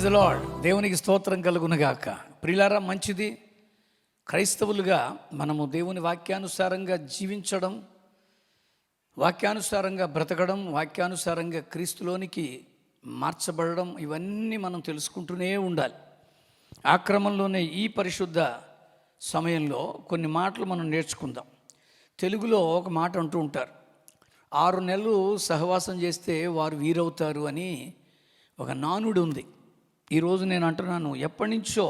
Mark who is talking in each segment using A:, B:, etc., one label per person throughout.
A: Praise the lord. దేవునికి స్తోత్రం కలుగునుగాక. ప్రియులారా, మంచిది క్రైస్తవులుగా మనము దేవుని వాక్యానుసారంగా జీవించడం, వాక్యానుసారంగా బ్రతకడం, వాక్యానుసారంగా క్రీస్తులోనికి మార్చబడడం, ఇవన్నీ మనం తెలుసుకుంటూనే ఉండాలి. ఆ క్రమంలోనే ఈ పరిశుద్ధ సమయంలో కొన్ని మాటలు మనం నేర్చుకుందాం. తెలుగులో ఒక మాట అంటూ ఉంటారు, 6 నెలలు సహవాసం చేస్తే వారు వీరవుతారు అని ఒక నానుడు ఉంది. ఈరోజు నేను అంటున్నాను, ఎప్పటి నుంచో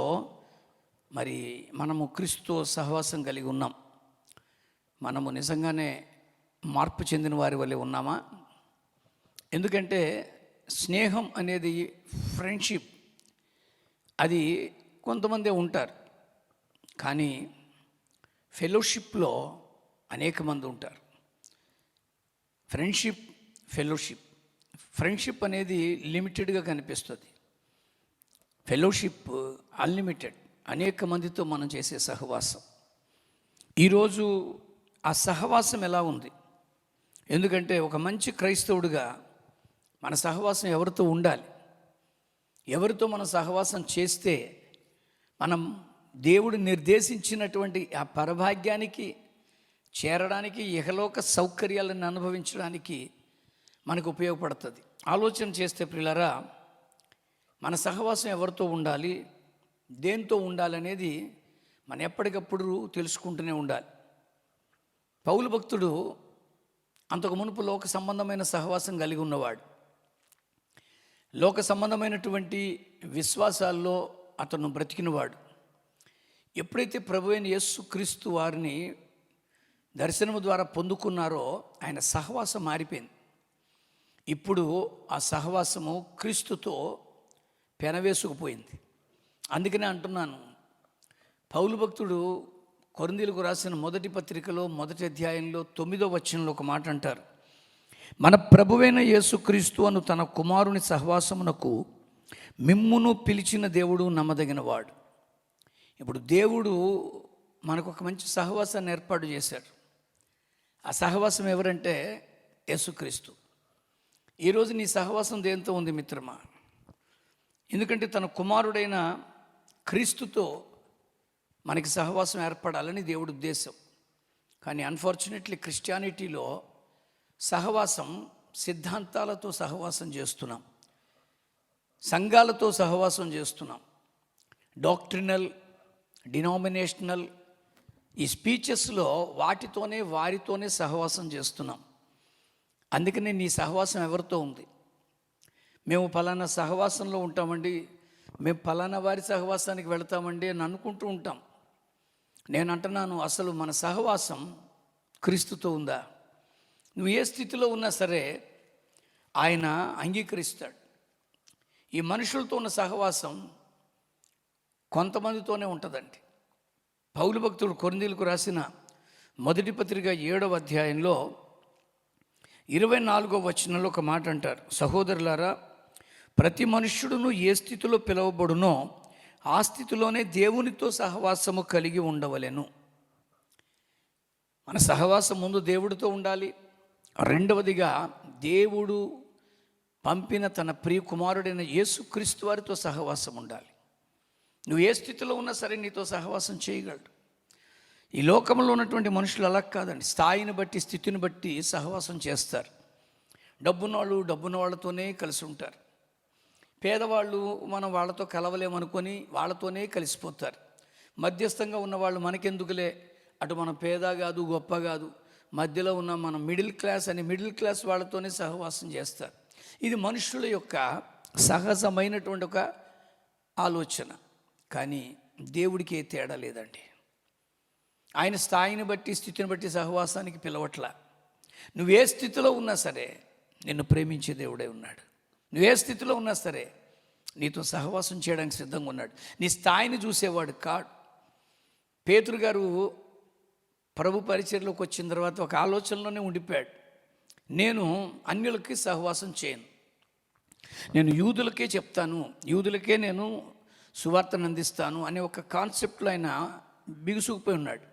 A: మరి మనము క్రీస్తుతో సహవాసం కలిగి ఉన్నాం. మనము నిజంగానే మార్పు చెందిన వారి వల్లే ఉన్నామా? ఎందుకంటే స్నేహం అనేది, ఫ్రెండ్షిప్, అది కొంతమందే ఉంటారు, కానీ ఫెలోషిప్లో అనేక మంది ఉంటారు. ఫ్రెండ్షిప్ అనేది లిమిటెడ్గా కనిపిస్తుంది. ఫెలోషిప్ అన్లిమిటెడ్, అనేక మందితో మనం చేసే సహవాసం. ఈరోజు ఆ సహవాసం ఎలా ఉంది? ఎందుకంటే ఒక మంచి క్రైస్తవుడిగా మన సహవాసం ఎవరితో ఉండాలి? ఎవరితో మనం సహవాసం చేస్తే మనం దేవుడు నిర్దేశించినటువంటి ఆ పరభాగ్యానికి చేరడానికి, ఇహలోక సౌకర్యాలను అనుభవించడానికి మనకు ఉపయోగపడుతుంది. ఆలోచన చేస్తే ప్రియులారా, మన సహవాసం ఎవరితో ఉండాలి, దేంతో ఉండాలనేది మనం ఎప్పటికప్పుడు తెలుసుకుంటూనే ఉండాలి. పౌలు భక్తుడు అంతకు మునుపు లోక సంబంధమైన సహవాసం కలిగి ఉన్నవాడు. లోక సంబంధమైనటువంటి విశ్వాసాల్లో అతను బ్రతికినవాడు. ఎప్పుడైతే ప్రభువైన యేసుక్రీస్తు వారిని దర్శనము ద్వారా పొందుకున్నారో ఆయన సహవాసం మారిపోయింది. ఇప్పుడు ఆ సహవాసము క్రీస్తుతో పెనవేసుకుపోయింది. అందుకనే అంటున్నాను, పౌలు భక్తుడు కొరింథీయులకు రాసిన మొదటి పత్రికలో 1వ అధ్యాయంలో 9వ వచనంలో ఒక మాట అంటారు, మన ప్రభువైన యేసుక్రీస్తు అను తన కుమారుని సహవాసమునకు మిమ్మును పిలిచిన దేవుడు నమ్మదగినవాడు. ఇప్పుడు దేవుడు మనకు ఒక మంచి సహవాసాన్ని ఏర్పాటు చేశాడు. ఆ సహవాసం ఎవరంటే యేసుక్రీస్తు. ఈరోజు నీ సహవాసం దేంతో ఉంది మిత్రమా? ఎందుకంటే తన కుమారుడైన క్రీస్తుతో మనకి సహవాసం ఏర్పడాలని దేవుడి ఉద్దేశం. కానీ అన్ఫార్చునేట్లీ క్రిస్టియానిటీలో సహవాసం సిద్ధాంతాలతో సహవాసం చేస్తున్నాం, సంఘాలతో సహవాసం చేస్తున్నాం, డాక్ట్రినల్, డినామినేషనల్, ఈ స్పీచెస్లో వారితోనే సహవాసం చేస్తున్నాం. అందుకనే నీ సహవాసం ఎవరితో ఉంది? మేము ఫలానా సహవాసంలో ఉంటామండి, మేము ఫలానా వారి సహవాసానికి వెళతామండి అని అనుకుంటూ ఉంటాం. నేను అంటున్నాను, అసలు మన సహవాసం క్రీస్తుతో ఉందా? నువ్వు ఏ స్థితిలో ఉన్నా సరే ఆయన అంగీకరిస్తాడు. ఈ మనుషులతో ఉన్న సహవాసం కొంతమందితోనే ఉంటుందండి. పౌలు భక్తుడు కొరింథీయులకు రాసిన మొదటి పత్రిక 7వ అధ్యాయంలో 24వ వచనంలో ఒక మాట అంటారు, సహోదరులారా, ప్రతి మనుష్యుడును ఏ స్థితిలో పిలువబడునో ఆ స్థితిలోనే దేవునితో సహవాసము కలిగి ఉండవలెను. మన సహవాసం ముందు దేవుడితో ఉండాలి. రెండవదిగా దేవుడు పంపిన తన ప్రియ కుమారుడైన యేసుక్రీస్తు వారితో సహవాసం ఉండాలి. నువ్వు ఏ స్థితిలో ఉన్నా సరే నీతో సహవాసం చేయగలడు. ఈ లోకంలో ఉన్నటువంటి మనుషులు అలా కాదండి, స్థాయిని బట్టి, స్థితిని బట్టి సహవాసం చేస్తారు. డబ్బున్న వాళ్ళతోనే కలిసి ఉంటారు. పేదవాళ్ళు మనం వాళ్ళతో కలవలేమనుకొని వాళ్ళతోనే కలిసిపోతారు. మధ్యస్థంగా ఉన్నవాళ్ళు మనకెందుకులే, అటు మనం పేద కాదు గొప్ప కాదు, మధ్యలో ఉన్న మనం మిడిల్ క్లాస్ వాళ్ళతోనే సహవాసం చేస్తారు. ఇది మనుషుల యొక్క సహజమైనటువంటి ఒక ఆలోచన. కానీ దేవుడికి ఏ తేడా లేదండి. ఆయన స్థాయిని బట్టి, స్థితిని బట్టి సహవాసానికి పిలవట్లా. నువ్వే స్థితిలో ఉన్నా సరే నిన్ను ప్రేమించే దేవుడే ఉన్నాడు. నువ్వే స్థితిలో ఉన్నా సరే నీతో సహవాసం చేయడానికి సిద్ధంగా ఉన్నాడు. నీ స్థాయిని చూసేవాడు కాడు. పేతురు గారు ప్రభు పరిచర్లోకి వచ్చిన తర్వాత ఒక ఆలోచనలోనే ఉండిపోయాడు, నేను అన్యులకి సహవాసం చేయను, నేను యూదులకే చెప్తాను, యూదులకే నేను సువార్తను అందిస్తాను అనే ఒక కాన్సెప్ట్లో ఆయన బిగుసుకుపోయి ఉన్నాడు.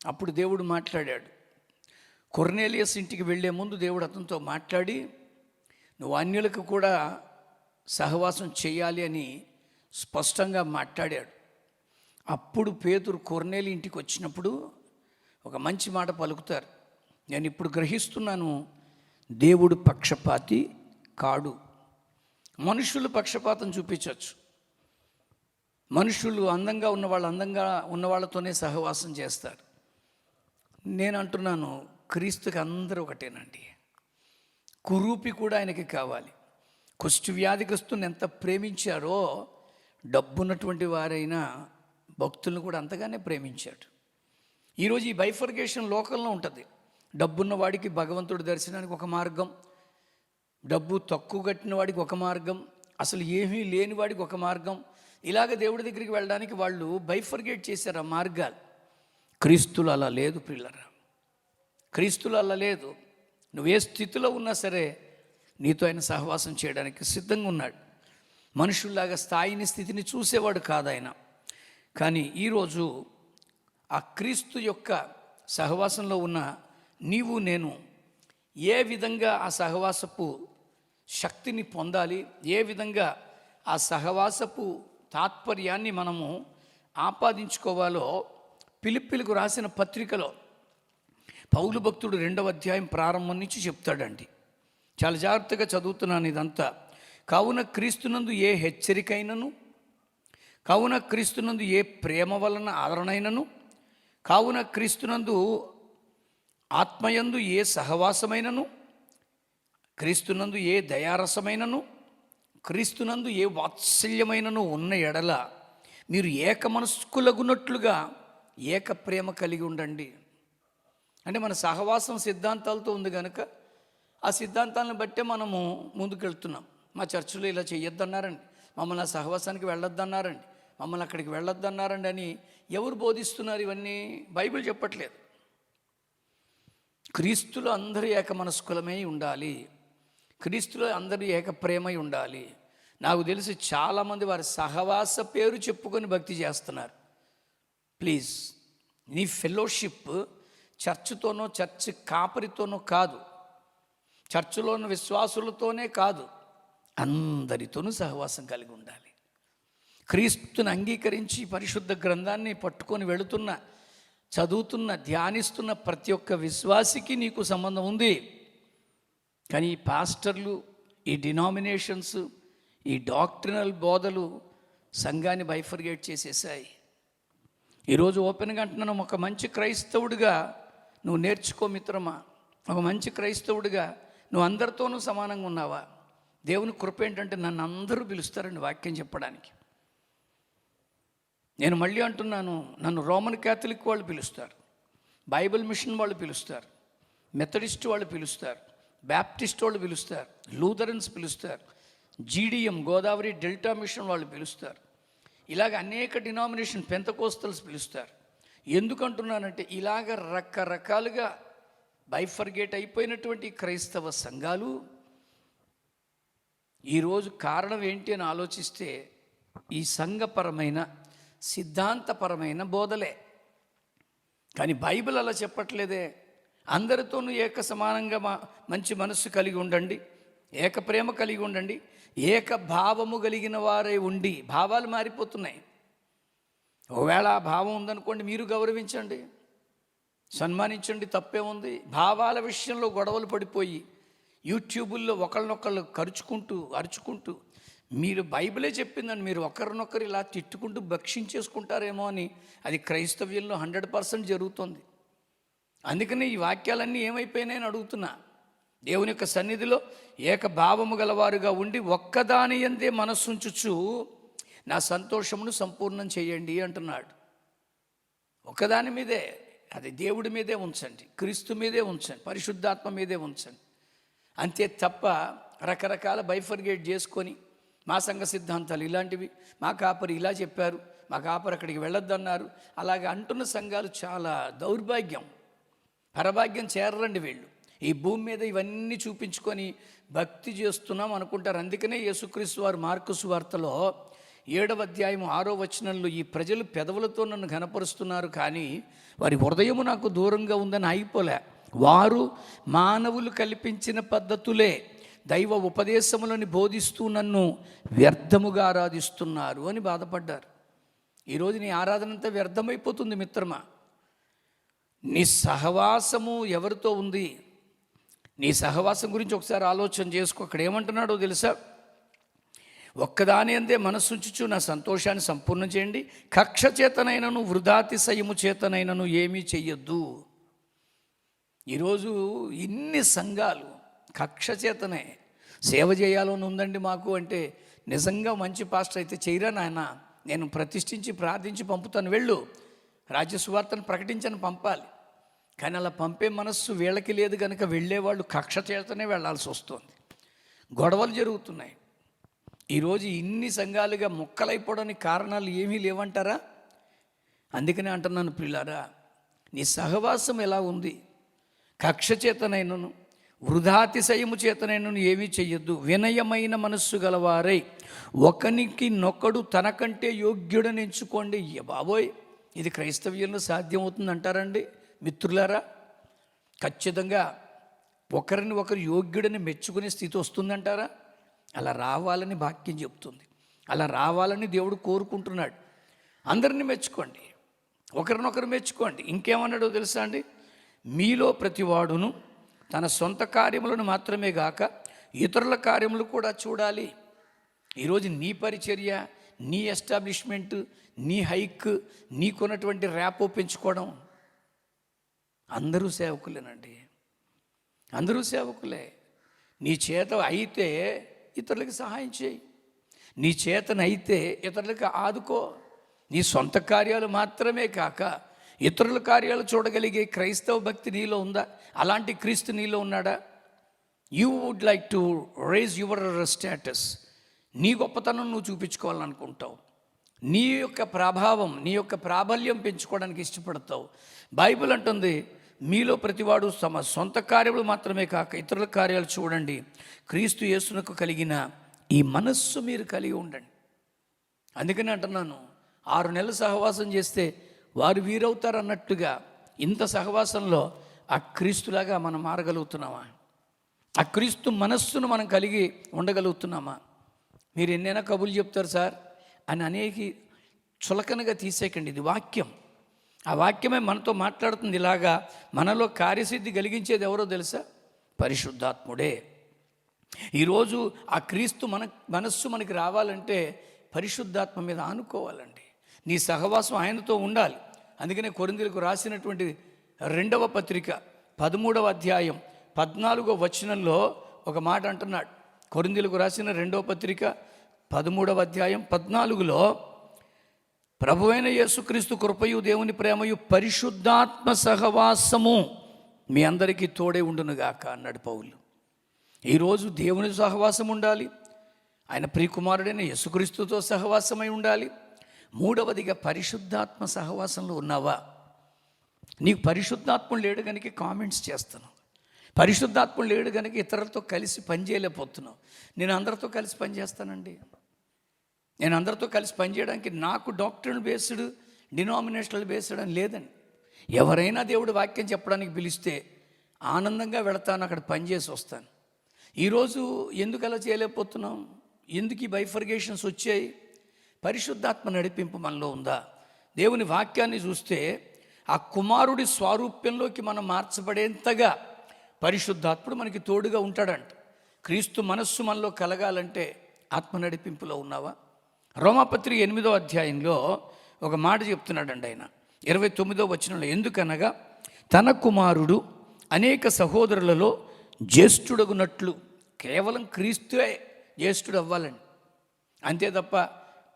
A: అప్పుడు దేవుడు మాట్లాడాడు. కొర్నేలియస్ ఇంటికి వెళ్ళే ముందు దేవుడు అతనితో మాట్లాడి, నువ్వు అన్యులకు కూడా సహవాసం చేయాలి అని స్పష్టంగా మాట్లాడాడు. అప్పుడు పేతురు కొర్నేలి ఇంటికి వచ్చినప్పుడు ఒక మంచి మాట పలుకుతారు. నేను ఇప్పుడు గ్రహిస్తున్నాను, దేవుడు పక్షపాతి కాడు. మనుషులు పక్షపాతం చూపించవచ్చు. మనుషులు అందంగా ఉన్న వాళ్ళతోనే సహవాసం చేస్తారు. నేను అంటున్నాను, క్రీస్తుకి అందరూ ఒకటేనండి. కురూపి కూడా ఆయనకి కావాలి. కుష్టు వ్యాధిగ్రస్తుని ఎంత ప్రేమించారో, డబ్బున్నటువంటి వారైనా భక్తులను కూడా అంతగానే ప్రేమించాడు. ఈరోజు ఈ బైఫర్గేషన్ లోకంలో ఉంటుంది. డబ్బున్న వాడికి భగవంతుడి దర్శనానికి ఒక మార్గం, డబ్బు తక్కువ కట్టిన వాడికి ఒక మార్గం, అసలు ఏమీ లేని వాడికి ఒక మార్గం. ఇలాగ దేవుడి దగ్గరికి వెళ్ళడానికి వాళ్ళు బైఫర్గేట్ చేశారు ఆ మార్గాలు. క్రీస్తులు అలా లేదు ప్రియులరా, క్రీస్తులు అలా లేదు. నువ్వే స్థితిలో ఉన్నా సరే నీతో ఆయన సహవాసం చేయడానికి సిద్ధంగా ఉన్నాడు. మనుషుల్లాగా స్థాయిని స్థితిని చూసేవాడు కాదు ఆయన. కానీ ఈరోజు ఆ క్రీస్తు యొక్క సహవాసంలో ఉన్న నీవు నేను ఏ విధంగా ఆ సహవాసపు శక్తిని పొందాలి, ఏ విధంగా ఆ సహవాసపు తాత్పర్యాన్ని మనము ఆపాదించుకోవాలో ఫిలిప్పీలకు రాసిన పత్రికలో పౌలు భక్తుడు 2వ అధ్యాయం ప్రారంభం నుంచి చెప్తాడండి. చాలా జాగ్రత్తగా చదువుతున్నాను ఇదంతా. కావున క్రీస్తునందు ఏ హెచ్చరికైనను, కావున క్రీస్తునందు ఏ ప్రేమ వలన ఆదరణైనను, కావున క్రీస్తునందు ఆత్మయందు ఏ సహవాసమైనను, క్రీస్తునందు ఏ దయారసమైనను, క్రీస్తునందు ఏ వాత్సల్యమైనను ఉన్న ఎడల మీరు ఏక మనస్కులగునట్లుగా ఏక ప్రేమ కలిగి ఉండండి. అంటే మన సహవాసం సిద్ధాంతాలతో ఉంది కనుక ఆ సిద్ధాంతాలను బట్టే మనము ముందుకెళ్తున్నాం. మా చర్చిలో ఇలా చేయొద్దన్నారండి, మమ్మల్ని ఆ సహవాసానికి వెళ్ళొద్దన్నారండి, మమ్మల్ని అక్కడికి వెళ్ళొద్దన్నారండి అని ఎవరు బోధిస్తున్నారు? ఇవన్నీ బైబిల్ చెప్పట్లేదు. క్రీస్తులో అందరూ ఏక మనస్కులమై ఉండాలి, క్రీస్తులో అందరూ ఏక ప్రేమై ఉండాలి. నాకు తెలిసి చాలామంది వారి సహవాస పేరు చెప్పుకొని భక్తి చేస్తున్నారు. ప్లీజ్, నీ ఫెలోషిప్ చర్చితోనో చర్చి కాపరితోనో కాదు, చర్చిలో ఉన్న విశ్వాసులతోనే కాదు, అందరితోనూ సహవాసం కలిగి ఉండాలి. క్రీస్తుని అంగీకరించి పరిశుద్ధ గ్రంథాన్ని పట్టుకొని వెళుతున్న, చదువుతున్న, ధ్యానిస్తున్న ప్రతి ఒక్క విశ్వాసికి నీకు సంబంధం ఉంది. కానీ ఈ పాస్టర్లు, ఈ డినామినేషన్స్, ఈ డాక్ట్రినల్ బోధలు సంఘాన్ని బైఫర్గేట్ చేసేసాయి. ఈరోజు ఓపెన్గా అంటున్నాను, ఒక మంచి క్రైస్తవుడిగా నువ్వు నేర్చుకో మిత్రమా. ఒక మంచి క్రైస్తవుడిగా నువ్వు అందరితోనూ సమానంగా ఉన్నావా? దేవుని కృప ఏంటంటే నన్ను అందరూ పిలుస్తారండి వాక్యం చెప్పడానికి. నేను మళ్ళీ అంటున్నాను, నన్ను రోమన్ క్యాథలిక్ వాళ్ళు పిలుస్తారు, బైబిల్ మిషన్ వాళ్ళు పిలుస్తారు, మెథడిస్ట్ వాళ్ళు పిలుస్తారు, బ్యాప్టిస్ట్ వాళ్ళు పిలుస్తారు, లూథరన్స్ పిలుస్తారు, జీడిఎం గోదావరి డెల్టా మిషన్ వాళ్ళు పిలుస్తారు, ఇలాగ అనేక డినామినేషన్ పెంతకోస్తల్స్ పిలుస్తారు. ఎందుకంటున్నానంటే ఇలాగ రకరకాలుగా బైఫర్గేట్ అయిపోయినటువంటి క్రైస్తవ సంఘాలు ఈరోజు కారణం ఏంటి అని ఆలోచిస్తే ఈ సంఘపరమైన సిద్ధాంతపరమైన బోధలే. కానీ బైబిల్ అలా చెప్పట్లేదే. అందరితోనూ ఏక సమానంగా మంచి మనస్సు కలిగి ఉండండి, ఏక ప్రేమ కలిగి ఉండండి, ఏక భావము కలిగిన వారై ఉండి. భావాలు మారిపోతున్నాయి. ఒకవేళ ఆ భావం ఉందనుకోండి, మీరు గౌరవించండి, సన్మానించండి, తప్పే ఉంది. భావాల విషయంలో గొడవలు పడిపోయి యూట్యూబుల్లో ఒకళ్ళనొకళ్ళు అరుచుకుంటూ మీరు బైబిలే చెప్పిందని మీరు ఒకరినొకరు ఇలా తిట్టుకుంటూ భక్షించేసుకుంటారేమో అని అది క్రైస్తవ్యంలో 100% జరుగుతుంది. అందుకని ఈ వాక్యాలన్నీ ఏమైపోయినాయని అడుగుతున్నా. దేవుని యొక్క సన్నిధిలో ఏకభావము గలవారుగా ఉండి ఒక్కదాని యందే మనస్సుంచుచు నా సంతోషమును సంపూర్ణం చేయండి అంటున్నాడు. ఒకదాని మీదే, అది దేవుడి మీదే ఉంచండి, క్రీస్తు మీదే ఉంచండి, పరిశుద్ధాత్మ మీదే ఉంచండి. అంతే తప్ప రకరకాల బైఫర్గేట్ చేసుకొని మా సంఘ సిద్ధాంతాలు ఇలాంటివి, మా కాపరి ఇలా చెప్పారు, మా కాపరి అక్కడికి వెళ్ళొద్దన్నారు, అలాగే అంటున్న సంఘాలు చాలా దౌర్భాగ్యం. పరభాగ్యం చేరరండి వీళ్ళు. ఈ భూమి మీద ఇవన్నీ చూపించుకొని భక్తి చేస్తున్నాం అనుకుంటారు. అందుకనే యేసుక్రీస్తు వారు మార్కు సువార్తలో 7వ అధ్యాయం 6వ వచనంలో ఈ ప్రజలు పెదవులతో నన్ను ఘనపరుస్తున్నారు కానీ వారి హృదయము నాకు దూరంగా ఉందని అయిపోలే. వారు మానవులు కల్పించిన పద్ధతులే దైవ ఉపదేశములను బోధిస్తూ నన్ను వ్యర్థముగా ఆరాధిస్తున్నారు అని బాధపడ్డారు. ఈరోజు నీ ఆరాధన అంతా వ్యర్థమైపోతుంది మిత్రమా. నీ సహవాసము ఎవరితో ఉంది? నీ సహవాసం గురించి ఒకసారి ఆలోచన చేసుకో. అక్కడ ఏమంటున్నాడో తెలుసా? ఒక్కదాని అందే మనస్సుంచుచు నా సంతోషాన్ని సంపూర్ణం చేయండి, కక్ష చేతనైనను వృధాతిశయము చేతనైనను ఏమీ చెయ్యొద్దు. ఈరోజు ఇన్ని సంఘాలు కక్ష చేతనే సేవ చేయాలని ఉందండి మాకు అంటే, నిజంగా మంచి పాస్టర్ అయితే చేయరా నాయన, నేను ప్రతిష్ఠించి ప్రార్థించి పంపుతాను, వెళ్ళు రాజ్య సువార్తను ప్రకటించని పంపాలి. కానీ అలా పంపే మనస్సు వీళ్ళకి లేదు కనుక వెళ్ళేవాళ్ళు కక్ష చేతనే వెళ్ళాల్సి వస్తుంది. గొడవలు జరుగుతున్నాయి. ఈరోజు ఇన్ని సంఘాలుగా ముక్కలైపోవడానికి కారణాలు ఏమీ లేవంటారా? అందుకనే అంటున్నాను ప్రియులారా, నీ సహవాసం ఎలా ఉంది? కక్ష చేతనైనను వృధాతిశయము చేతనైనను ఏమీ చెయ్యొద్దు. వినయమైన మనస్సు గలవారై ఒకనికి నొక్కడు తనకంటే యోగ్యుడని ఎంచుకోండి. బాబోయ్, ఇది క్రైస్తవ్యంలో సాధ్యమవుతుంది అంటారండి మిత్రులారా? ఖచ్చితంగా ఒకరిని ఒకరు యోగ్యుడని మెచ్చుకునే స్థితి వస్తుందంటారా? అలా రావాలని వాక్యం చెప్తుంది. అలా రావాలని దేవుడు కోరుకుంటున్నాడు. అందరిని మెచ్చుకోండి, ఒకరినొకరు మెచ్చుకోండి. ఇంకేమన్నాడో తెలుసా అండి? మీలో ప్రతివాడును తన సొంత కార్యములను మాత్రమే గాక ఇతరుల కార్యములు కూడా చూడాలి. ఈరోజు నీ పరిచర్య, నీ ఎస్టాబ్లిష్మెంట్, నీ హైక్, నీకున్నటువంటి ర్యాపో పెంచుకోవడం. అందరూ సేవకులేనండి, అందరూ సేవకులే. నీ చేత అయితే ఇతరులకు సహాయం చేయి, నీ చేతనైతే ఇతరులకు ఆదుకో. నీ సొంత కార్యాలు మాత్రమే కాక ఇతరుల కార్యాలు చూడగలిగే క్రైస్తవ భక్తి నీలో ఉందా? అలాంటి క్రీస్తు నీలో ఉన్నాడా? You would like to raise your status. నీ గొప్పతనం నువ్వు చూపించుకోవాలనుకుంటావు, నీ యొక్క ప్రభావం, నీ యొక్క ప్రాబల్యం పెంచుకోవడానికి ఇష్టపడతావు. బైబిల్ అంటుంది, మీలో ప్రతివాడు తమ సొంత కార్యములు మాత్రమే కాక ఇతరుల కార్యాలు చూడండి. క్రీస్తు యేసునకు కలిగిన ఈ మనస్సు మీరు కలిగి ఉండండి. అందుకని అంటున్నాను, 6 నెలలు సహవాసం చేస్తే వారు వీరవుతారు అన్నట్టుగా ఇంత సహవాసంలో ఆ క్రీస్తులాగా మనం మారగలుగుతున్నామా? ఆ క్రీస్తు మనస్సును మనం కలిగి ఉండగలుగుతున్నామా? మీరు ఎన్నైనా కబుర్లు చెప్తారు సార్ అని అనేక చులకనగా తీసేయకండి. ఇది వాక్యం. ఆ వాక్యమే మనతో మాట్లాడుతుంది. ఇలాగా మనలో కార్యసిద్ధి కలిగించేది ఎవరో తెలుసా? పరిశుద్ధాత్ముడే. ఈరోజు ఆ క్రీస్తు మనస్సు మనకి రావాలంటే పరిశుద్ధాత్మ మీద ఆనుకోవాలండి. నీ సహవాసం ఆయనతో ఉండాలి. అందుకనే కొరింథీయులకు రాసినటువంటి 2వ పత్రిక 13వ అధ్యాయం 14వ వచనంలో ఒక మాట అంటున్నాడు. కొరింథీయులకు రాసిన 2వ పత్రిక 13వ అధ్యాయం 14లో, ప్రభువైన యేసుక్రీస్తు కృపయు దేవుని ప్రేమయు పరిశుద్ధాత్మ సహవాసము మీ అందరికీ తోడే ఉండునుగాక అన్నాడు పౌలు. ఈరోజు దేవుని సహవాసం ఉండాలి, ఆయన ప్రియకుమారుడైన యేసుక్రీస్తుతో సహవాసమై ఉండాలి. 3వదిగా పరిశుద్ధాత్మ సహవాసంలో ఉన్నావా? నీకు పరిశుద్ధాత్మ లేడు కనుక కామెంట్స్ చేస్తున్నావు, పరిశుద్ధాత్మ లేడు కనుక ఇతరులతో కలిసి పనిచేయలేకపోతున్నావు. నేను అందరితో కలిసి పనిచేస్తానండి. నేను అందరితో కలిసి పనిచేయడానికి నాకు డాక్టరల్ బేస్డ్, డినామినేషనల్ బేస్డ్ అని లేదండి. ఎవరైనా దేవుడు వాక్యం చెప్పడానికి పిలిస్తే ఆనందంగా వెళతాను, అక్కడ పనిచేసి వస్తాను. ఈరోజు ఎందుకు అలా చేయలేకపోతున్నాం? ఎందుకు ఈ బైఫర్గేషన్స్ వచ్చాయి? పరిశుద్ధాత్మ నడిపింపు మనలో ఉందా? దేవుని వాక్యాన్ని చూస్తే ఆ కుమారుడి స్వారూప్యంలోకి మనం మార్చబడేంతగా పరిశుద్ధాత్ముడు మనకి తోడుగా ఉంటాడంట. క్రీస్తు మనస్సు మనలో కలగాలంటే ఆత్మ నడిపింపులో ఉన్నావా? రోమాపత్రిక 8వ అధ్యాయంలో ఒక మాట చెప్తున్నాడండి ఆయన 29వ వచనంలో, ఎందుకనగా తన కుమారుడు అనేక సహోదరులలో జ్యేష్ఠుడగునట్లు, కేవలం క్రీస్తువే జ్యేష్ఠుడు అవ్వాలండి, అంతే తప్ప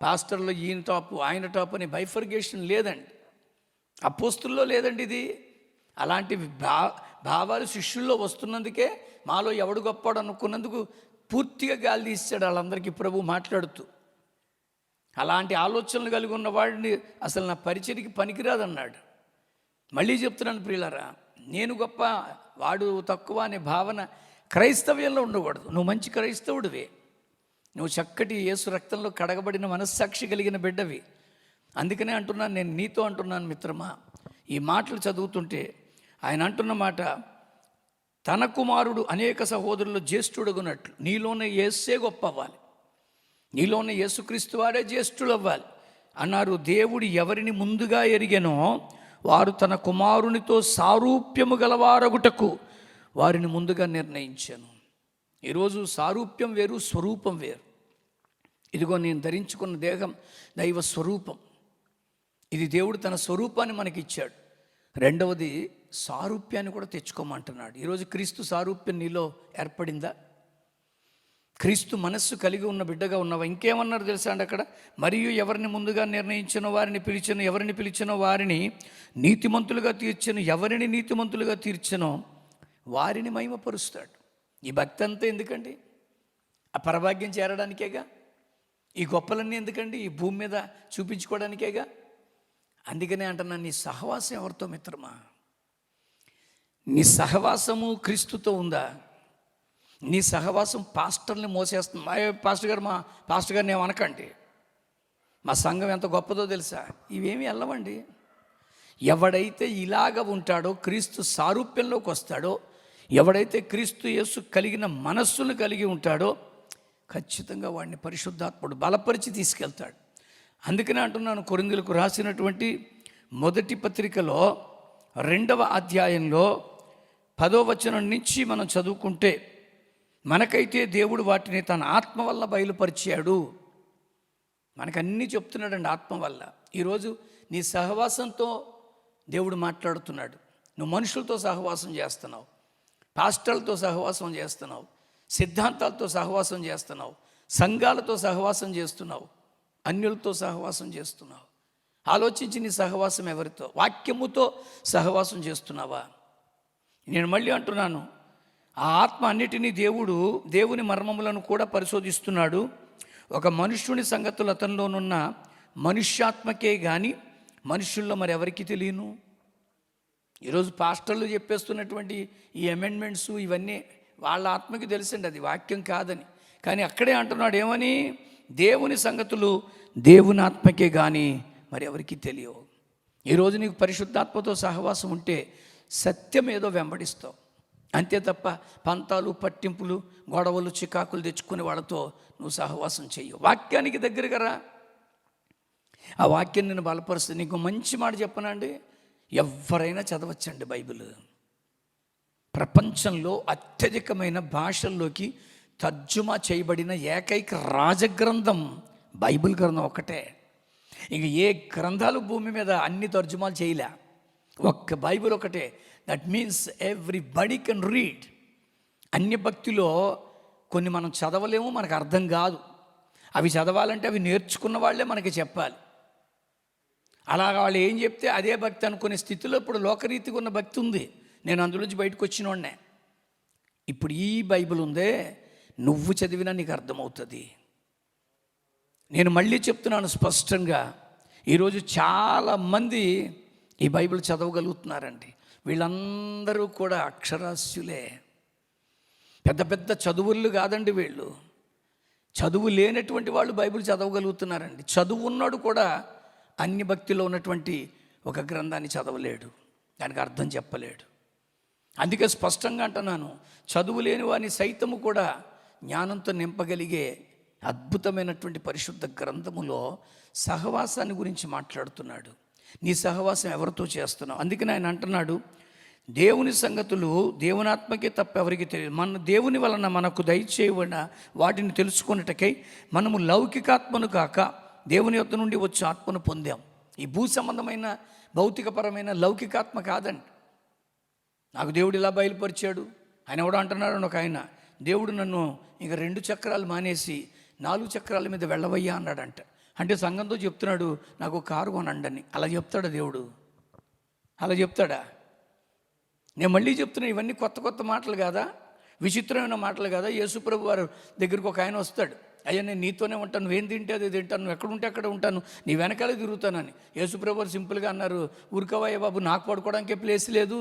A: పాస్టర్లో ఈయన టాపు ఆయన టాపు అనే బైఫర్గేషన్ లేదండి. అపోస్తుల్లో లేదండి ఇది. అలాంటి భావాలు శిష్యుల్లో వస్తున్నందుకే మాలో ఎవడు గొప్పవాడు అనుకున్నందుకు పూర్తిగా గాలి తీసాడు వాళ్ళందరికీ ప్రభు మాట్లాడుతూ. అలాంటి ఆలోచనలు కలిగి ఉన్న వాడిని అసలు నా పరిచర్యకి పనికిరాదన్నాడు. మళ్ళీ చెప్తున్నాను ప్రియులారా, నేను గొప్ప వాడు తక్కువ అనే భావన క్రైస్తవ్యంలో ఉండకూడదు. నువ్వు మంచి క్రైస్తవుడివే, నువ్వు చక్కటి యేసు రక్తంలో కడగబడిన మనస్సాక్షి కలిగిన బిడ్డవి. అందుకనే అంటున్నాను, నేను నీతో అంటున్నాను మిత్రమా, ఈ మాటలు చదువుతుంటే ఆయన అంటున్న మాట, తన కుమారుడు అనేక సహోదరులు జ్యేష్ఠుడగునట్లు నీలోనే యేసే గొప్ప అవ్వాలి, నీలోనే యేసుక్రీస్తు వారే జ్యేష్ఠులు అవ్వాలి అన్నారు. దేవుడు ఎవరిని ముందుగా ఎరిగెనో వారు తన కుమారునితో సారూప్యము గలవారగుటకు వారిని ముందుగా నిర్ణయించాను. ఈరోజు సారూప్యం వేరు, స్వరూపం వేరు. ఇదిగో నేను ధరించుకున్న దేహం దైవ స్వరూపం. ఇది దేవుడు తన స్వరూపాన్ని మనకిచ్చాడు. రెండవది సారూప్యాన్ని కూడా తెచ్చుకోమంటున్నాడు. ఈరోజు క్రీస్తు సారూప్యం నీలో ఏర్పడిందా? క్రీస్తు మనస్సు కలిగి ఉన్న బిడ్డగా ఉన్నావా? ఇంకేమన్నారు తెలుసా అండి అక్కడ, మరియు ఎవరిని ముందుగా నిర్ణయించినో వారిని పిలిచెను, ఎవరిని పిలిచినో వారిని నీతిమంతులుగా తీర్చెను, ఎవరిని నీతిమంతులుగా తీర్చెనో వారిని మహిమపరుస్తాడు. ఈ భక్తి అంతా ఎందుకండి? ఆ పరభాగ్యం చేరడానికేగా. ఈ గొప్పలన్నీ ఎందుకండి? ఈ భూమి మీద చూపించుకోవడానికేగా. అందుకనే అంటున్నాను, నీ సహవాసం ఎవరితో మిత్రమా? నీ సహవాసము క్రీస్తుతో ఉందా? నీ సహవాసం పాస్టర్ని మోసేస్తుంది. మా పాస్టర్ గారిని ఏమనకండి, మా సంఘం ఎంత గొప్పదో తెలుసా? ఇవేమీ వెళ్ళవండి. ఎవడైతే ఇలాగ ఉంటాడో, క్రీస్తు సారూప్యంలోకి వస్తాడో, ఎవడైతే క్రీస్తు యేసు కలిగిన మనస్సును కలిగి ఉంటాడో ఖచ్చితంగా వాడిని పరిశుద్ధాత్ముడు బలపరిచి తీసుకెళ్తాడు. అందుకనే అంటున్నాను, కొరింథీయులకు రాసినటువంటి మొదటి పత్రికలో 2వ అధ్యాయంలో 10వ వచనం నుంచి మనం చదువుకుంటే, మనకైతే దేవుడు వాటిని తన ఆత్మ వల్ల బయలుపరిచాడు. మనకన్నీ చెప్తున్నాడండి ఆత్మ వల్ల. ఈరోజు నీ సహవాసంతో దేవుడు మాట్లాడుతున్నాడు. నువ్వు మనుషులతో సహవాసం చేస్తున్నావు, పాస్టర్లతో సహవాసం చేస్తున్నావు, సిద్ధాంతాలతో సహవాసం చేస్తున్నావు, సంఘాలతో సహవాసం చేస్తున్నావు, అన్యులతో సహవాసం చేస్తున్నావు. ఆలోచించి నీ సహవాసం ఎవరితో? వాక్యముతో సహవాసం చేస్తున్నావా? నేను మళ్ళీ అంటున్నాను, ఆ ఆత్మ అన్నిటినీ దేవుని మర్మములను కూడా పరిశోధిస్తున్నాడు. ఒక మనుష్యుని సంగతులు అతనిలోనున్న మనుష్యాత్మకే కానీ మనుషుల్లో మరి ఎవరికి తెలియను. ఈరోజు పాస్టర్లు చెప్పేస్తున్నటువంటి ఈ అమెండ్మెంట్స్ ఇవన్నీ వాళ్ళ ఆత్మకి తెలుసండి, అది వాక్యం కాదని. కానీ అక్కడే అంటున్నాడు ఏమని? దేవుని సంగతులు దేవుని ఆత్మకే కానీ మరి ఎవరికి తెలియవు. ఈరోజు నీకు పరిశుద్ధాత్మతో సహవాసం ఉంటే సత్యం ఏదో వెంబడిస్తావు, అంతే తప్ప పంతాలు, పట్టింపులు, గొడవలు, చికాకులు తెచ్చుకునే వాళ్ళతో నువ్వు సహవాసం చెయ్యవు. వాక్యానికి దగ్గరగా రా, ఆ వాక్యం నేను బలపరుస్తుంది. నీకు మంచి మాట చెప్పనండి, ఎవరైనా చదవచ్చండి బైబిల్. ప్రపంచంలో అత్యధికమైన భాషల్లోకి తర్జుమా చేయబడిన ఏకైక రాజగ్రంథం బైబిల్ గ్రంథం ఒక్కటే. ఇంక ఏ గ్రంథాలు భూమి మీద అన్ని తర్జుమాలు చేయలే, ఒక్క బైబిల్ ఒకటే. That means everybody can read. అన్య భక్తిలో కొన్ని మనం చదవలేము, మనకు అర్థం కాదు. అవి చదవాలంటే అవి నేర్చుకున్న వాళ్ళే మనకి చెప్పాలి. అలాగ వాళ్ళు ఏం చెప్తే అదే భక్తి అనుకునే స్థితిలో ఇప్పుడు లోకరీతిగా ఉన్న భక్తి ఉంది. నేను అందులోంచి బయటకు వచ్చినోడ్నే. ఇప్పుడు ఈ బైబిల్ ఉందే, నువ్వు చదివినా నీకు అర్థమవుతుంది. నేను మళ్ళీ చెప్తున్నాను స్పష్టంగా, ఈరోజు చాలామంది ఈ బైబిల్ చదవగలుగుతున్నారండి. వీళ్ళందరూ కూడా అక్షరాస్యులే, పెద్ద పెద్ద చదువులు కాదండి వీళ్ళు. చదువు లేనటువంటి వాళ్ళు బైబిల్ చదవగలుగుతున్నారండి. చదువు ఉన్నాడు కూడా అన్య భక్తిలో ఉన్నటువంటి ఒక గ్రంథాన్ని చదవలేడు, దానికి అర్థం చెప్పలేడు. అందుకే స్పష్టంగా అంటున్నాను, చదువు లేని వారిని సైతము కూడా జ్ఞానంతో నింపగలిగే అద్భుతమైనటువంటి పరిశుద్ధ గ్రంథములో సహవాసాన్ని గురించి మాట్లాడుతున్నాడు. నీ సహవాసం ఎవరితో చేస్తున్నావు? అందుకని ఆయన అంటున్నాడు, దేవుని సంగతులు దేవునాత్మకే తప్ప ఎవరికి తెలియదు. మన దేవుని వలన మనకు దయచేయబడిన వాటిని తెలుసుకున్నటకై మనము లౌకికాత్మను కాక దేవుని యొద్ద నుండి వచ్చే ఆత్మను పొందాం. ఈ భూ సంబంధమైన భౌతికపరమైన లౌకికాత్మ కాదండి. నాకు దేవుడు ఇలా బయలుపరిచాడు. ఆయన కూడా అంటున్నాడు, ఒక ఆయన, దేవుడు నన్ను ఇక 2 చక్రాలు మానేసి 4 చక్రాల మీద వెళ్ళవయ్యా అన్నాడంట. అంటే సంఘంతో చెప్తున్నాడు, నాకు కారు కొనండి అని. అలా చెప్తాడా దేవుడు? అలా చెప్తాడా? నేను మళ్ళీ చెప్తున్నా, ఇవన్నీ కొత్త కొత్త మాటలు కాదా, విచిత్రమైన మాటలు కాదా? యేసుప్రభు వారు దగ్గరికి ఒక ఆయన వస్తాడు, అయ్యా నేను నీతోనే ఉంటాను, నువ్వేం తింటే అది తింటాను, నువ్వు ఎక్కడుంటే అక్కడ ఉంటాను, నీ వెనకాలే తిరుగుతానని. యేసుప్రభు వారు సింపుల్గా అన్నారు, ఊరుకోవయ్య బాబు, నాకు పడుకోవడానికి ప్లేస్ లేదు,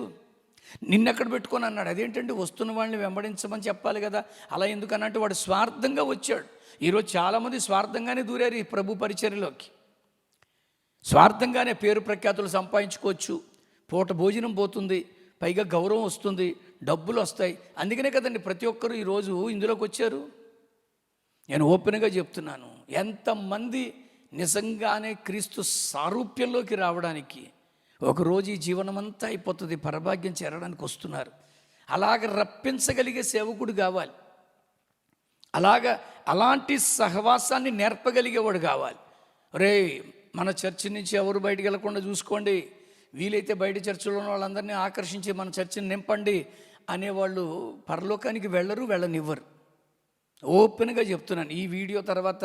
A: నిన్నెక్కడ పెట్టుకొని అన్నాడు. అదేంటంటే వస్తున్న వాళ్ళని వెంబడించమని చెప్పాలి కదా. అలా ఎందుకనంటే వాడు స్వార్థంగా వచ్చాడు. ఈరోజు చాలామంది స్వార్థంగానే దూరారు ఈ ప్రభు పరిచర్యలోకి. స్వార్థంగానే పేరు ప్రఖ్యాతులు సంపాదించుకోవచ్చు, పూట భోజనం పోతుంది, పైగా గౌరవం వస్తుంది, డబ్బులు వస్తాయి. అందుకనే కదండి ప్రతి ఒక్కరూ ఈరోజు ఇందులోకి వచ్చారు. నేను ఓపెన్గా చెప్తున్నాను, ఎంతమంది నిజంగానే క్రీస్తు సారూప్యంలోకి రావడానికి ఒకరోజు ఈ జీవనమంతా అయిపోతుంది, పరభాగ్యం చేరడానికి వస్తున్నారు. అలాగ రప్పించగలిగే సేవకుడు కావాలి, అలాంటి సహవాసాన్ని నేర్పగలిగేవాడు కావాలి. రే, మన చర్చి నుంచి ఎవరు బయటికి వెళ్ళకుండా చూసుకోండి, వీలైతే బయట చర్చిలో ఉన్న వాళ్ళందరినీ ఆకర్షించి మన చర్చిని నింపండి అనేవాళ్ళు పరలోకానికి వెళ్ళనివ్వరు. ఓపెన్గా చెప్తున్నాను. ఈ వీడియో తర్వాత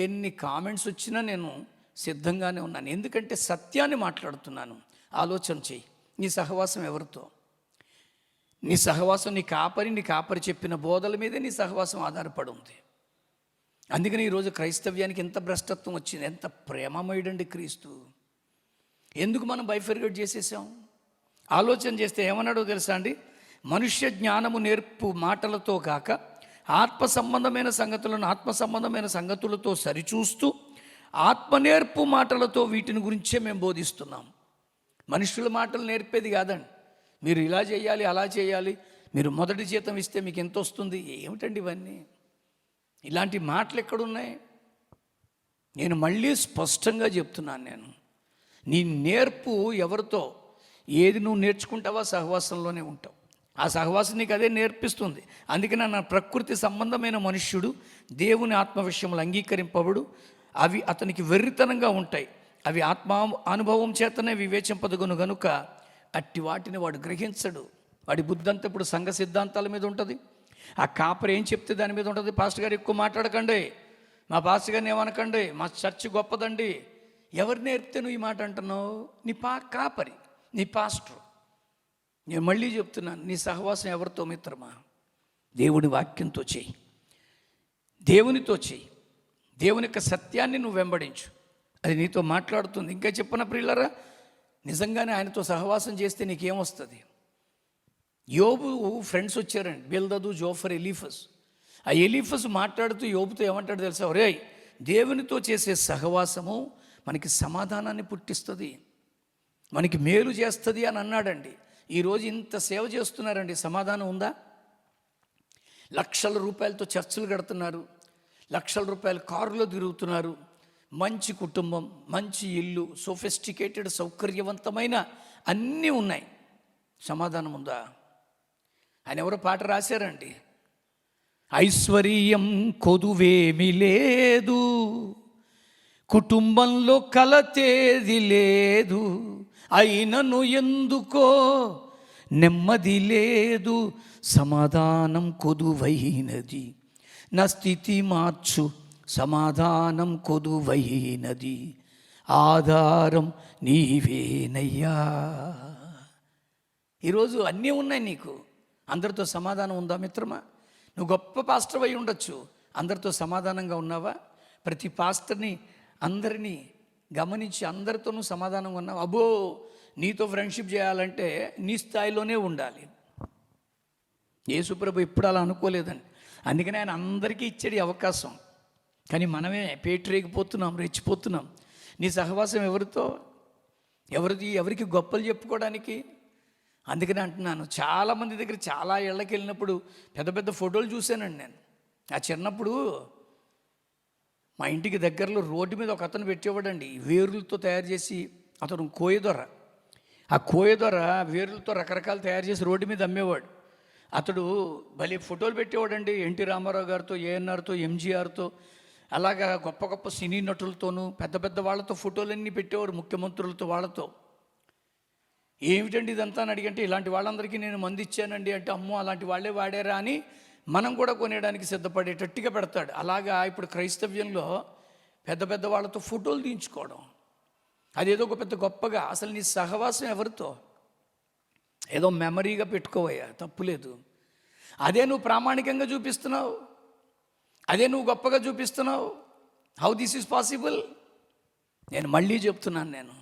A: ఎన్ని కామెంట్స్ వచ్చినా నేను సిద్ధంగానే ఉన్నాను. ఎందుకంటే సత్యాన్ని మాట్లాడుతున్నాను. ఆలోచన చెయ్యి, నీ సహవాసం ఎవరితో? నీ సహవాసం నీ కాపరి చెప్పిన బోధల మీదే నీ సహవాసం ఆధారపడి ఉంది. అందుకని ఈరోజు క్రైస్తవ్యానికి ఎంత భ్రష్టత్వం వచ్చింది. ఎంత ప్రేమమయుడండి క్రీస్తు. ఎందుకు మనం బైఫర్గేట్ చేసేసాం? ఆలోచన చేస్తే ఏమన్నాడో తెలుసా అండి? మనుష్య జ్ఞానము నేర్పు మాటలతో కాక ఆత్మ సంబంధమైన సంగతులతో సరిచూస్తూ ఆత్మ నేర్పు మాటలతో వీటిని గురించే మేము బోధిస్తున్నాం. మనుషుల మాటలు నేర్పేది కాదండి. మీరు ఇలా చేయాలి, అలా చేయాలి, మీరు మొదటి జీతం ఇస్తే మీకు ఎంత వస్తుంది, ఏమిటండి ఇవన్నీ? ఇలాంటి మాటలు ఎక్కడున్నాయి? నేను మళ్ళీ స్పష్టంగా చెప్తున్నాను, నీ నేర్పు ఎవరితో, ఏది నువ్వు నేర్చుకుంటావో సహవాసంలోనే ఉంటావు. ఆ సహవాసం నీకు అదే నేర్పిస్తుంది. అందుకని నా ప్రకృతి సంబంధమైన మనుష్యుడు దేవుని ఆత్మ విషయంలో అంగీకరింపబడు, అవి అతనికి వెర్రితనంగా ఉంటాయి. అవి ఆత్మ అనుభవం చేతనే వివేచింపదగును గనుక అట్టి వాటిని వాడు గ్రహించడు. వాడి బుద్ధి అంతా ఇప్పుడు సంఘ సిద్ధాంతాల మీద ఉంటుంది. ఆ కాపరి ఏం చెప్తే దాని మీద ఉంటుంది. పాస్టర్ గారు ఎక్కువ మాట్లాడకండి, మా పాస్టర్ గారిని ఏమనకండి, మా చర్చి గొప్పదండి. ఎవరు నేర్పితే నువ్వు ఈ మాట అంటున్నావు? నీ కాపరి, నీ పాస్టర్. నేను మళ్ళీ చెప్తున్నాను, నీ సహవాసం ఎవరితో మిత్రమా? దేవుని వాక్యంతో చెయ్యి, దేవునితో చెయ్యి. దేవుని యొక్క సత్యాన్ని నువ్వు వెంబడించు, అది నీతో మాట్లాడుతుంది. ఇంకా చెప్పిన ప్రియులరా, నిజంగానే ఆయనతో సహవాసం చేస్తే నీకేమొస్తుంది? యోబు ఫ్రెండ్స్ వచ్చారండి, బిల్దదు, జోఫర్, ఎలీఫస్. ఆ ఎలీఫస్ మాట్లాడుతూ యోబుతో ఏమంటాడు తెలుసా? ఒరే, దేవునితో చేసే సహవాసము మనకి సమాధానాన్ని పుట్టిస్తుంది, మనకి మేలు చేస్తుంది అని అన్నాడండి. ఈరోజు ఇంత సేవ చేస్తున్నారండి, సమాధానం ఉందా? లక్షల రూపాయలతో చర్చలు కడుతున్నారు, లక్షల రూపాయల కారులో తిరుగుతున్నారు, మంచి కుటుంబం, మంచి ఇల్లు, సోఫిస్టికేటెడ్ సౌకర్యవంతమైన అన్నీ ఉన్నాయి. సమాధానం ఉందా? ఆయన ఎవరో పాట రాశారండి, ఐశ్వర్యం కొదువేమి లేదు, కుటుంబంలో కలతేది లేదు, అయినను ఎందుకో నెమ్మది లేదు, సమాధానం కొదువైనది, నా స్థితి మార్చు సమాధానం కొదువైనది, ఆధారం నీవేనయ్యా. ఈరోజు అన్నీ ఉన్నాయి నీకు, అందరితో సమాధానం ఉందా మిత్రమా? నువ్వు గొప్ప పాస్టర్ అయి ఉండొచ్చు, అందరితో సమాధానంగా ఉన్నావా? ప్రతి పాస్టర్ని అందరినీ గమనించి అందరితోనూ సమాధానంగా ఉన్నావు? అబ్బో, నీతో ఫ్రెండ్షిప్ చేయాలంటే నీ స్థాయిలోనే ఉండాలి. యేసుప్రభు ఎప్పుడు అలా అనుకోలేదండి. అందుకని ఆయన అందరికీ ఇచ్చాడు అవకాశం. కానీ మనమే పేటరేగిపోతున్నాం, రెచ్చిపోతున్నాం. నీ సహవాసం ఎవరితో? ఎవరికి గొప్పలు చెప్పుకోవడానికి? అందుకని అంటున్నాను, చాలామంది దగ్గర చాలా ఏళ్ళకి వెళ్ళినప్పుడు పెద్ద పెద్ద ఫోటోలు చూశానండి నేను. ఆ చిన్నప్పుడు మా ఇంటికి దగ్గరలో రోడ్డు మీద ఒక అతను పెట్టేవాడండి, వేరులతో తయారు చేసి. అతను కోయదొర. ఆ కోయదొర వేరులతో రకరకాలు తయారు చేసి రోడ్డు మీద అమ్మేవాడు. అతడు భలే ఫోటోలు పెట్టేవాడండి, ఎన్టీ రామారావు గారితో, ఏఎన్ఆర్తో, ఎంజీఆర్తో, అలాగా గొప్ప గొప్ప సినీ నటులతోనూ పెద్ద పెద్ద వాళ్ళతో ఫోటోలన్నీ పెట్టేవాడు, ముఖ్యమంత్రులతో, వాళ్ళతో. ఏమిటండి ఇదంతా అని అడిగంటే, ఇలాంటి వాళ్ళందరికీ నేను మంది ఇచ్చానండి అంటే, అమ్మో అలాంటి వాళ్ళే వాడారా అని మనం కూడా కొనేయడానికి సిద్ధపడేటట్టుగా పెడతాడు. అలాగా ఇప్పుడు క్రైస్తవ్యంలో పెద్ద పెద్ద వాళ్ళతో ఫోటోలు తీయించుకోవడం, అదేదో ఒక పెద్ద గొప్పగా. అసలు నీ సహవాసం ఎవరితో? ఏదో మెమరీగా పెట్టుకోవయ్యా, తప్పులేదు. అదే నువ్వు ప్రామాణికంగా చూపిస్తున్నావు, అదే నువ్వు గొప్పగా చూపిస్తున్నావు. How this is possible? నేను మళ్ళీ చెప్తున్నాను,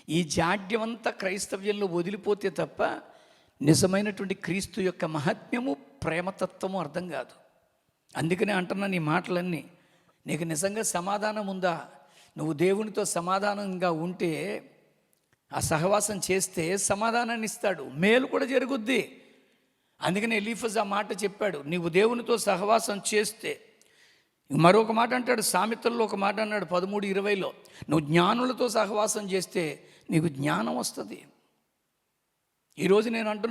A: ఈ జాడ్యం అంతా క్రైస్తవ్యంలో వదిలిపోతే తప్ప నిజమైనటువంటి క్రీస్తు యొక్క మహాత్మ్యము, ప్రేమతత్వము అర్థం కాదు. అందుకనే అంటున్నాను ఈ మాటలన్నీ. నీకు నిజంగా సమాధానం ఉందా? నువ్వు దేవునితో సమాధానంగా ఉంటే ఆ సహవాసం చేస్తే సమాధానాన్ని ఇస్తాడు, మేలు కూడా జరుగుద్ది. అందుకని ఎలీఫజ్ ఆ మాట చెప్పాడు, నీవు దేవునితో సహవాసం చేస్తే. మరొక మాట అంటాడు, సామెతల్లో ఒక మాట అన్నాడు 13:20, నువ్వు జ్ఞానులతో సహవాసం చేస్తే నీకు జ్ఞానం వస్తుంది. ఈరోజు నేను అంటున్నాను,